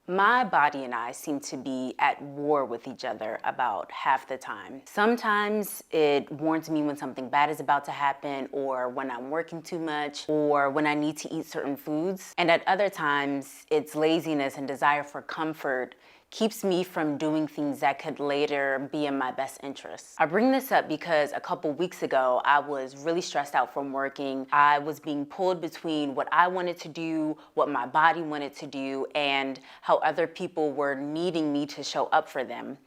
My body and I seem to be at war with each other about half the time. Sometimes it warns me when something bad is about to happen, or when I'm working too much, or when I need to eat certain foods. And at other times, its laziness and desire for comfort keeps me from doing things that could later be in my best interest. I bring this up because a couple weeks ago, I was really stressed out from working. I was being pulled between what I wanted to do, what my body wanted to do, and how other people were needing me to show up for them.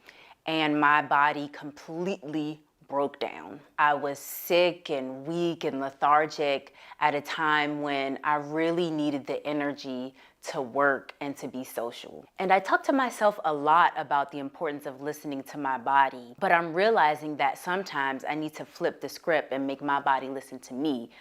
And my body completely broke down. I was sick and weak and lethargic at a time when I really needed the energy to work and to be social. And I talk to myself a lot about the importance of listening to my body, but I'm realizing that sometimes I need to flip the script and make my body listen to me.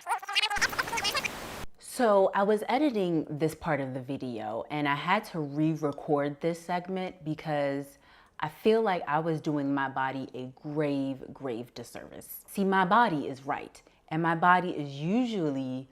So I was editing this part of the video and I had to re-record this segment because I feel like I was doing my body a grave disservice. See, my body is right, and my body is usually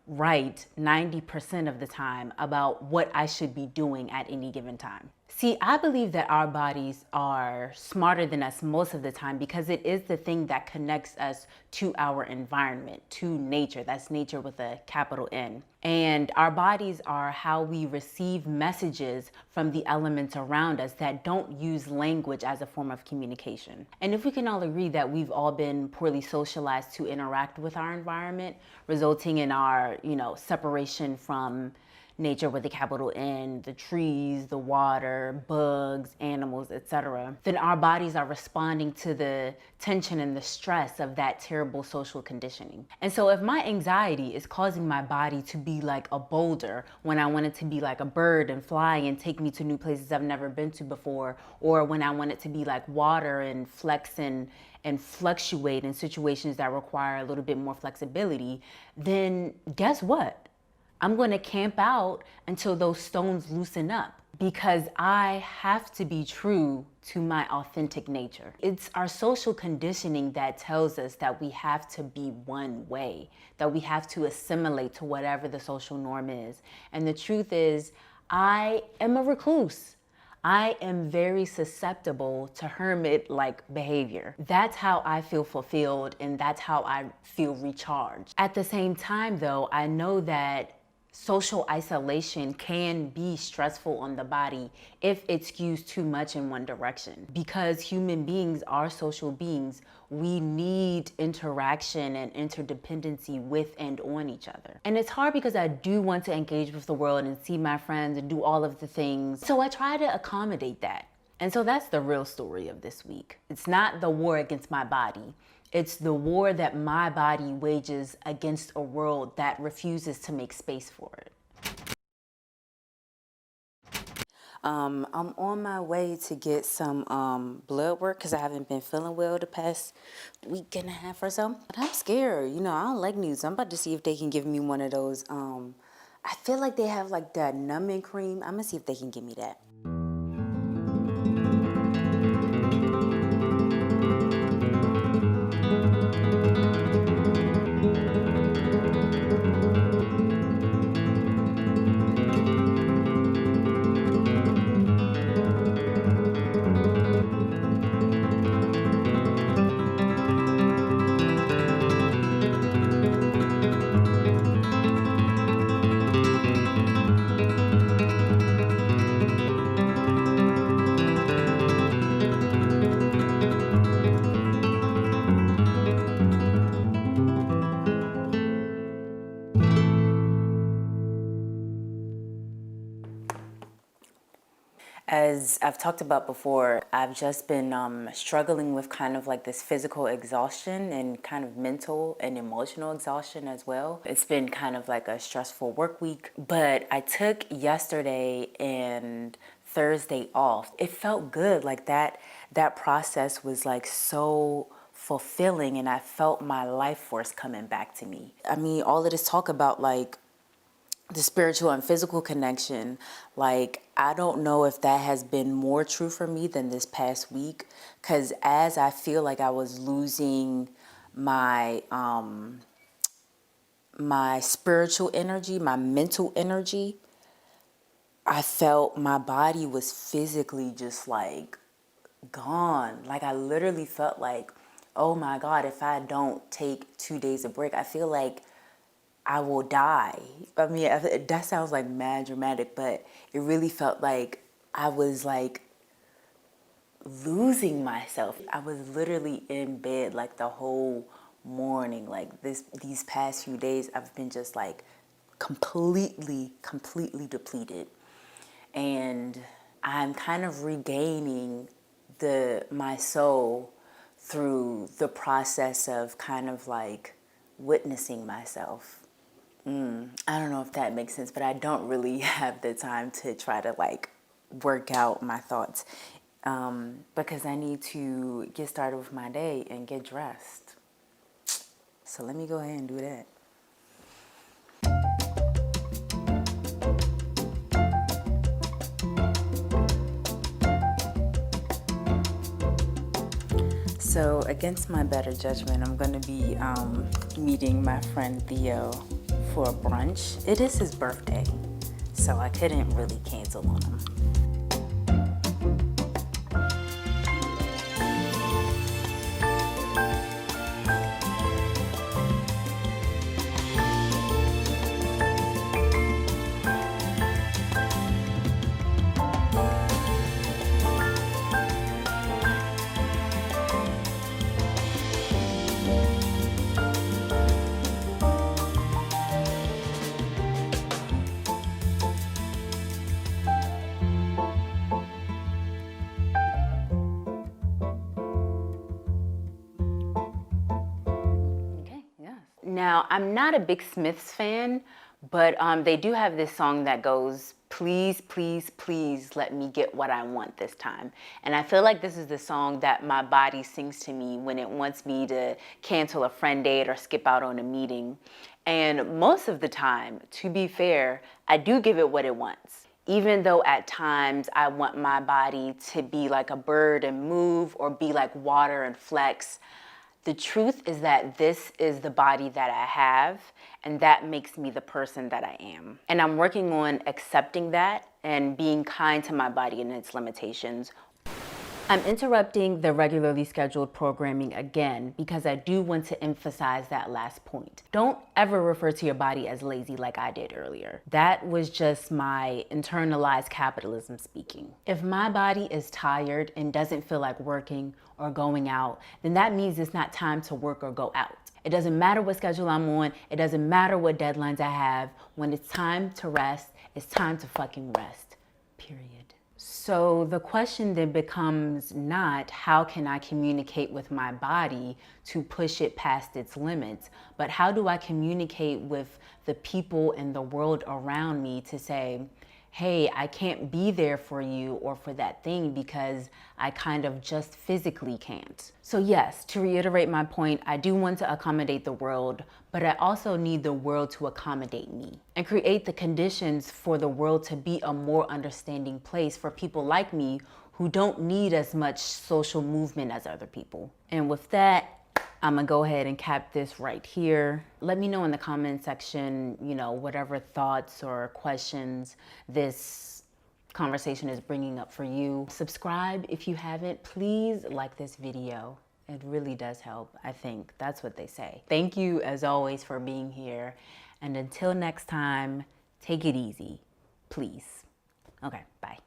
right 90% of the time about what I should be doing at any given time. See, I believe that our bodies are smarter than us most of the time because it is the thing that connects us to our environment, to nature. That's nature with a capital N. And our bodies are how we receive messages from the elements around us that don't use language as a form of communication. And if we can all agree that we've all been poorly socialized to interact with our environment, resulting in our, separation from nature with a capital N, the trees, the water, bugs, animals, etc., then our bodies are responding to the tension and the stress of that terrible social conditioning. And so if my anxiety is causing my body to be like a boulder when I want it to be like a bird and fly and take me to new places I've never been to before, or when I want it to be like water and flex and fluctuate in situations that require a little bit more flexibility, then guess what? I'm going to camp out until those stones loosen up because I have to be true to my authentic nature. It's our social conditioning that tells us that we have to be one way, that we have to assimilate to whatever the social norm is. And the truth is, I am a recluse. I am very susceptible to hermit-like behavior. That's how I feel fulfilled and that's how I feel recharged. At the same time though, I know that social isolation can be stressful on the body if it skews too much in one direction. Because human beings are social beings, we need interaction and interdependency with and on each other. And it's hard because I do want to engage with the world and see my friends and do all of the things. So I try to accommodate that. And so that's the real story of this week. It's not the war against my body. It's the war that my body wages against a world that refuses to make space for it. I'm on my way to get some blood work because I haven't been feeling well the past week and a half or so. But I'm scared. I don't like news. I'm about to see if they can give me one of those. I feel like they have like that numbing cream. I'm gonna see if they can give me that. As I've talked about before, I've just been struggling with kind of like this physical exhaustion and kind of mental and emotional exhaustion as well. It's been kind of like a stressful work week, but I took yesterday and Thursday off. It felt good, like that process was like so fulfilling and I felt my life force coming back to me. I mean, all of this talk about like the spiritual and physical connection, like I don't know if that has been more true for me than this past week, because as I feel like I was losing my my spiritual energy, my mental energy, I felt my body was physically just like gone. Like I literally felt like, oh my God, if I don't take 2 days of break, I feel like I will die. I mean, that sounds like mad dramatic, but it really felt like I was like losing myself. I was literally in bed like the whole morning. Like these past few days, I've been just like completely depleted. And I'm kind of regaining my soul through the process of kind of like witnessing myself. I don't know if that makes sense, but I don't really have the time to try to like work out my thoughts because I need to get started with my day and get dressed. So let me go ahead and do that. So against my better judgment, I'm going to be meeting my friend Theo for a brunch. It is his birthday, so I couldn't really cancel on him. Now, I'm not a big Smiths fan, but they do have this song that goes, please, please, please let me get what I want this time. And I feel like this is the song that my body sings to me when it wants me to cancel a friend date or skip out on a meeting. And most of the time, to be fair, I do give it what it wants. Even though at times I want my body to be like a bird and move or be like water and flex, the truth is that this is the body that I have, and that makes me the person that I am. And I'm working on accepting that and being kind to my body and its limitations. I'm interrupting the regularly scheduled programming again because I do want to emphasize that last point. Don't ever refer to your body as lazy like I did earlier. That was just my internalized capitalism speaking. If my body is tired and doesn't feel like working or going out, then that means it's not time to work or go out. It doesn't matter what schedule I'm on. It doesn't matter what deadlines I have. When it's time to rest, it's time to fucking rest, period. So the question then becomes not how can I communicate with my body to push it past its limits, but how do I communicate with the people in the world around me to say, hey, I can't be there for you or for that thing because I kind of just physically can't. So yes, to reiterate my point, I do want to accommodate the world, but I also need the world to accommodate me and create the conditions for the world to be a more understanding place for people like me who don't need as much social movement as other people. And with that, I'm gonna go ahead and cap this right here. Let me know in the comment section, whatever thoughts or questions this conversation is bringing up for you. Subscribe if you haven't. Please like this video. It really does help, I think. That's what they say. Thank you, as always, for being here. And until next time, take it easy, please. Okay, bye.